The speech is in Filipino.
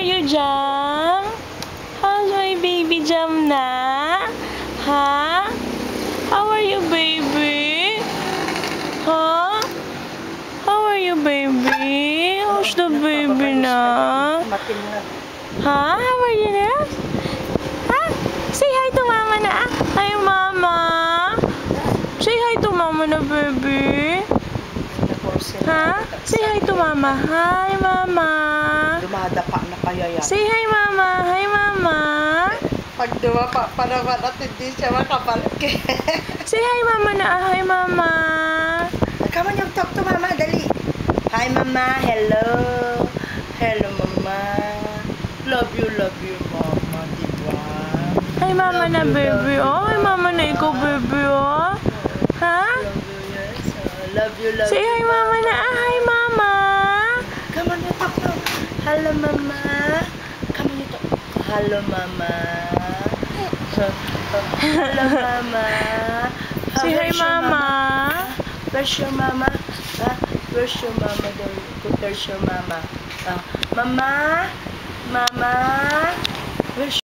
you, Jam? How's my baby Jam na? Ha? How are you, baby? Huh? How are you, baby? How's the baby na? Ha? How are you na? Ha? Say hi to mama na. Hi, mama. Say hi to mama na, baby. Ha? Say hi to mama. Hi, mama. Dumadapa na kaya yan. Say hi, mama. Hi, mama. Pag dumapa pa naman at hindi siya makabalik. Say hi, mama na. Hi, mama. Come on, talk to mama, dali. Hi, mama. Hello. Hello, mama. Love you, mama. Diba? Hi, mama na, baby. Oh, hi, mama na. Ikaw, baby, oh. Ha? Love you, yes. Love you. Say hi, mama na. Hi, mama. Come on, talk to. Hello, mama. Come on, talk. Hello, mama. Hello, mama. Say hi, mama. Where's your mama? Where's your mama? There's your mama. Mama? Mama? Where's